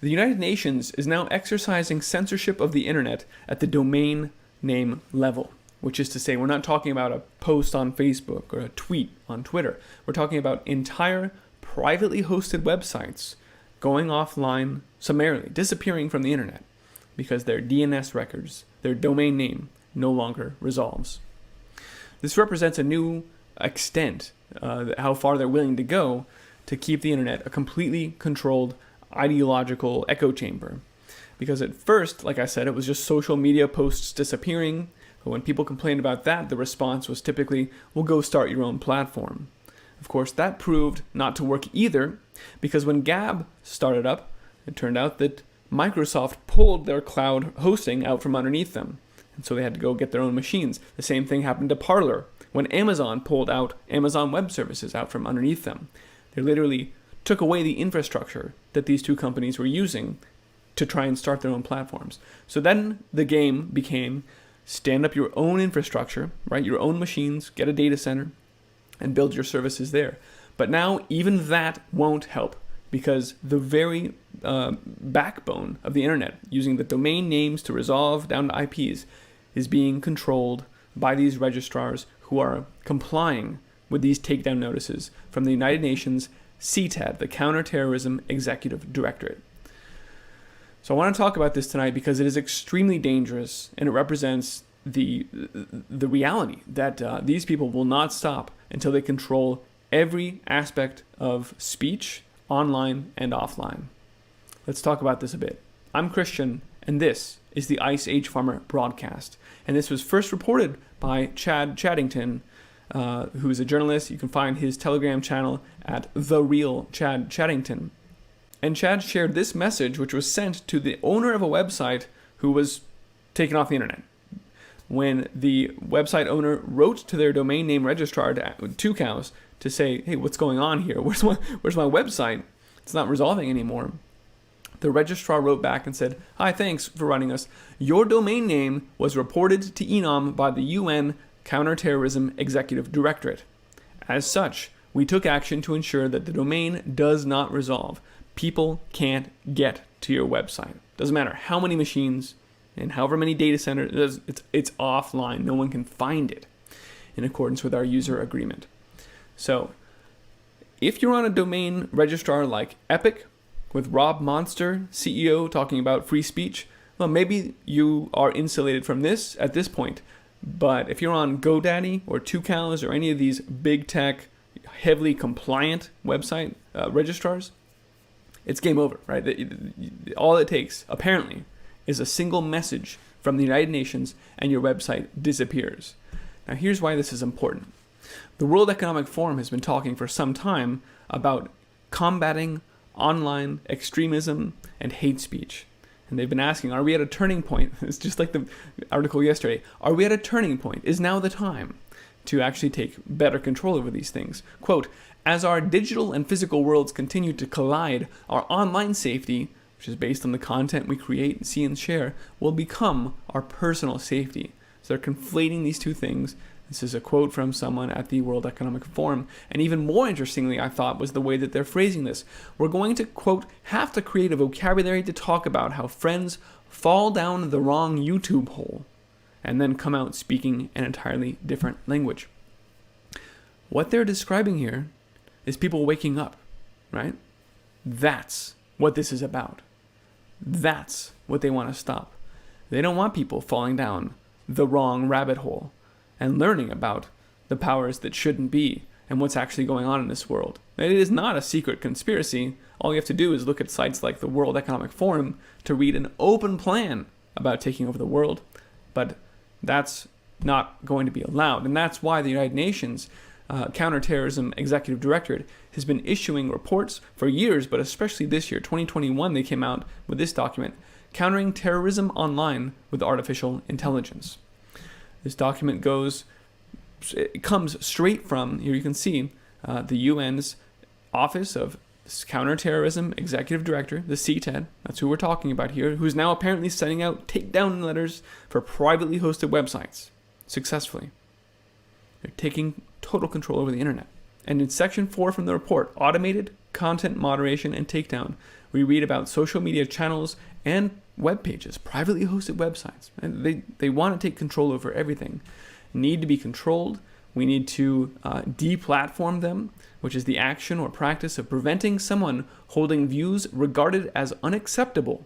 The United Nations is now exercising censorship of the internet at the domain name level, which is to say, we're not talking about a post on Facebook or a tweet on Twitter. We're talking about entire privately hosted websites going offline summarily, disappearing from the internet because their DNS records, their domain name, no longer resolves. This represents a new extent, how far they're willing to go to keep the internet a completely controlled ideological echo chamber. Because at first, like I said, it was just social media posts disappearing. But when people complained about that, the response was typically, well, go start your own platform. Of course, that proved not to work either, because when Gab started up, it turned out that Microsoft pulled their cloud hosting out from underneath them. And so they had to go get their own machines. The same thing happened to Parler when Amazon pulled out Amazon Web Services out from underneath them. They literally took away the infrastructure that these two companies were using to try and start their own platforms. So then the game became stand up your own infrastructure, right? Your own machines, get a data center, and build your services there. But now even that won't help because the very backbone of the internet, using the domain names to resolve down to IPs, is being controlled by these registrars who are complying with these takedown notices from the United Nations CTAD, the Counterterrorism Executive Directorate. So I want to talk about this tonight because it is extremely dangerous and it represents the reality that these people will not stop until they control every aspect of speech, online and offline. Let's talk about this a bit. I'm Christian, and this is the Ice Age Farmer broadcast. And this was first reported by Chad Chaddington, who is a journalist. You can find his Telegram channel at The Real Chad Chaddington. And Chad shared this message, which was sent to the owner of a website who was taken off the internet. When the website owner wrote to their domain name registrar, Two Cows, to say, hey, what's going on here? Where's my website? It's not resolving anymore. The registrar wrote back and said, hi, thanks for writing us. Your domain name was reported to ENOM by the UN Counterterrorism Executive Directorate. As such, we took action to ensure that the domain does not resolve. People can't get to your website. Doesn't matter how many machines and however many data centers, it's offline. No one can find it in accordance with our user agreement. So, if you're on a domain registrar like Epic, with Rob Monster, CEO, talking about free speech, well, maybe you are insulated from this at this point. But if you're on GoDaddy or Two Cows or any of these big tech, heavily compliant website registrars, it's game over, right? All it takes, apparently, is a single message from the United Nations and your website disappears. Now, here's why this is important. The World Economic Forum has been talking for some time about combating online extremism and hate speech. And they've been asking, are we at a turning point? It's just like the article yesterday. Are we at a turning point? Is now the time to actually take better control over these things? Quote, as our digital and physical worlds continue to collide, our online safety, which is based on the content we create, see, and share, will become our personal safety. So they're conflating these two things. This is a quote from someone at the World Economic Forum. And even more interestingly, I thought, was the way that they're phrasing this. We're going to, quote, have to create a vocabulary to talk about how friends fall down the wrong YouTube hole and then come out speaking an entirely different language. What they're describing here is people waking up, right? That's what this is about. That's what they want to stop. They don't want people falling down the wrong rabbit hole and learning about the powers that shouldn't be and what's actually going on in this world. It is not a secret conspiracy. All you have to do is look at sites like the World Economic Forum to read an open plan about taking over the world. But that's not going to be allowed. And that's why the United Nations Counterterrorism Executive Directorate has been issuing reports for years, but especially this year, 2021, they came out with this document, Countering Terrorism Online with Artificial Intelligence. This document comes straight from, here you can see, the UN's Office of Counterterrorism Executive Director, the CTAD, that's who we're talking about here, who's now apparently sending out takedown letters for privately hosted websites successfully. They're taking total control over the internet. And in section 4 from the report, automated content moderation and takedown, we read about social media channels and web pages, privately hosted websites. And they want to take control over everything. Need to be controlled. We need to deplatform them, which is the action or practice of preventing someone holding views regarded as unacceptable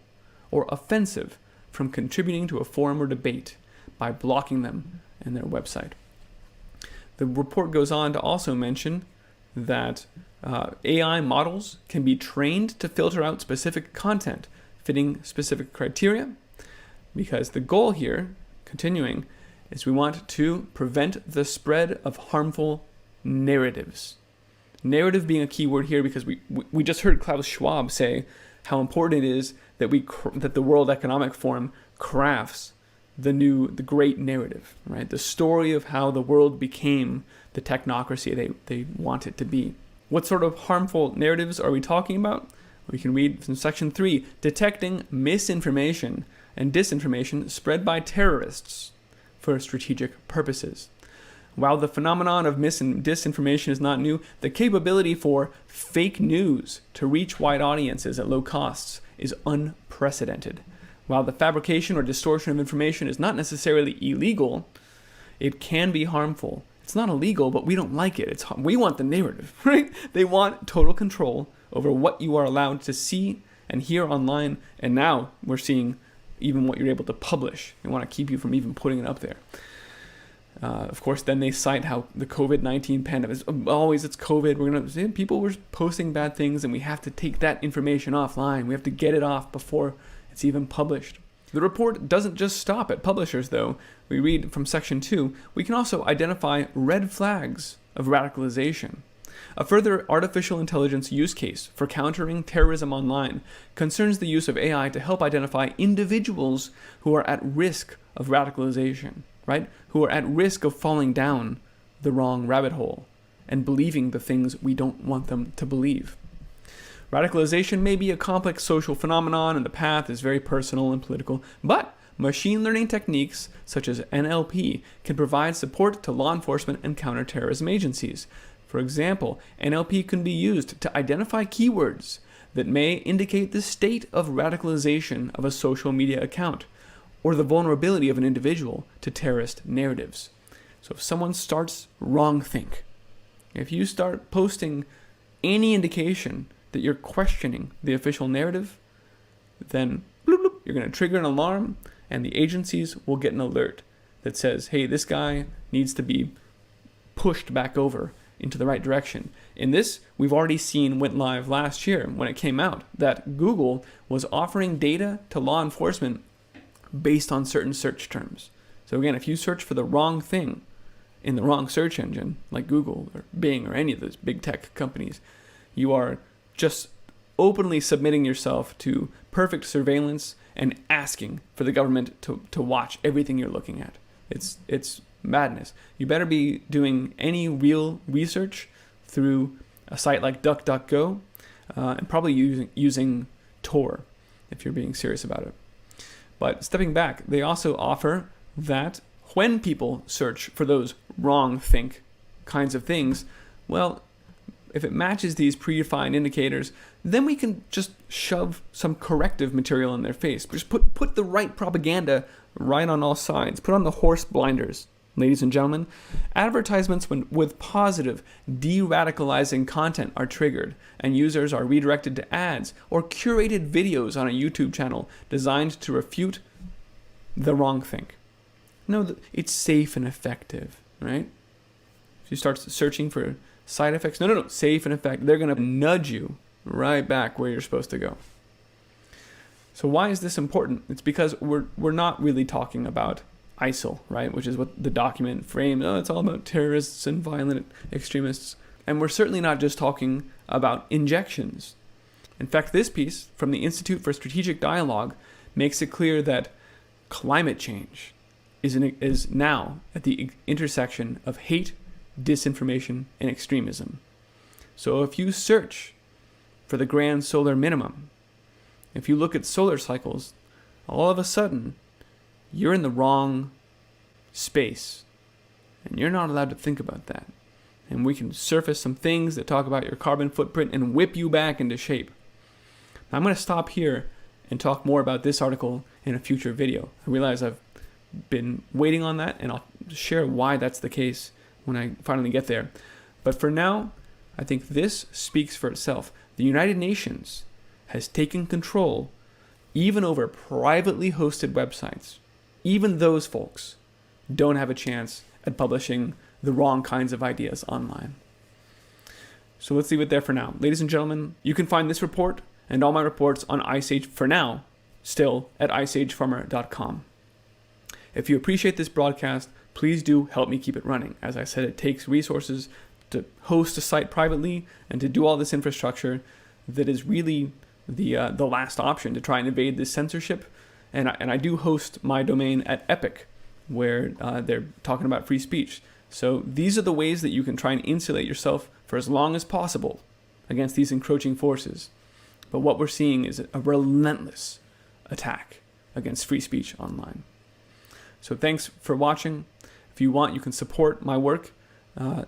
or offensive from contributing to a forum or debate by blocking them in their website. The report goes on to also mention that AI models can be trained to filter out specific content fitting specific criteria, because the goal here, continuing, is we want to prevent the spread of harmful narratives. Narrative being a key word here, because we just heard Klaus Schwab say how important it is that that the World Economic Forum crafts the great narrative, right? The story of how the world became the technocracy they want it to be. What sort of harmful narratives are we talking about? We can read from section 3, detecting misinformation and disinformation spread by terrorists for strategic purposes. While the phenomenon of mis and disinformation is not new, the capability for fake news to reach wide audiences at low costs is unprecedented. While the fabrication or distortion of information is not necessarily illegal, it can be harmful. It's not illegal, but we don't like it. We want the narrative, right? They want total control over what you are allowed to see and hear online, and now we're seeing even what you're able to publish. They want to keep you from even putting it up there. Of course, then they cite how the COVID-19 pandemic, it's COVID. People were posting bad things, and we have to take that information offline. We have to get it off before it's even published. The report doesn't just stop at publishers, though. We read from section 2, we can also identify red flags of radicalization. A further artificial intelligence use case for countering terrorism online concerns the use of AI to help identify individuals who are at risk of radicalization, right? Who are at risk of falling down the wrong rabbit hole and believing the things we don't want them to believe. Radicalization may be a complex social phenomenon and the path is very personal and political, but machine learning techniques such as NLP can provide support to law enforcement and counterterrorism agencies. For example, NLP can be used to identify keywords that may indicate the state of radicalization of a social media account or the vulnerability of an individual to terrorist narratives. So if someone starts wrongthink, if you start posting any indication that you're questioning the official narrative, then bloop, bloop, you're going to trigger an alarm and the agencies will get an alert that says, hey, this guy needs to be pushed back over into the right direction. In this, we've already seen went live last year when it came out that Google was offering data to law enforcement based on certain search terms. So again, if you search for the wrong thing in the wrong search engine, like Google or Bing or any of those big tech companies, you are just openly submitting yourself to perfect surveillance and asking for the government to watch everything you're looking at. It's madness. You better be doing any real research through a site like DuckDuckGo and probably using Tor if you're being serious about it. But stepping back, they also offer that when people search for those wrong think kinds of things, well, if it matches these predefined indicators, then we can just shove some corrective material in their face. Just put the right propaganda right on all sides. Put on the horse blinders, ladies and gentlemen. Advertisements with positive, de-radicalizing content are triggered, and users are redirected to ads or curated videos on a YouTube channel designed to refute the wrong think. No, it's safe and effective, right? If you start searching for side effects, no, safe and effective. They're going to nudge you right back where you're supposed to go. So why is this important? It's because we're not really talking about ISIL, right? Which is what the document framed. Oh, it's all about terrorists and violent extremists. And we're certainly not just talking about injections. In fact, this piece from the Institute for Strategic Dialogue makes it clear that climate change is now at the intersection of hate, disinformation, and extremism. So if you search for the grand solar minimum, if you look at solar cycles, all of a sudden, you're in the wrong space. And you're not allowed to think about that. And we can surface some things that talk about your carbon footprint and whip you back into shape. Now, I'm going to stop here and talk more about this article in a future video. I realize I've been waiting on that, and I'll share why that's the case when I finally get there. But for now, I think this speaks for itself. The United Nations has taken control even over privately hosted websites. Even those folks don't have a chance at publishing the wrong kinds of ideas online. So let's leave it there for now. Ladies and gentlemen, you can find this report and all my reports on Ice Age for now, still at iceagefarmer.com. If you appreciate this broadcast, please do help me keep it running. As I said, it takes resources to host a site privately and to do all this infrastructure that is really the last option to try and evade this censorship. And I do host my domain at Epic, where they're talking about free speech. So these are the ways that you can try and insulate yourself for as long as possible against these encroaching forces. But what we're seeing is a relentless attack against free speech online. So thanks for watching. If you want, you can support my work via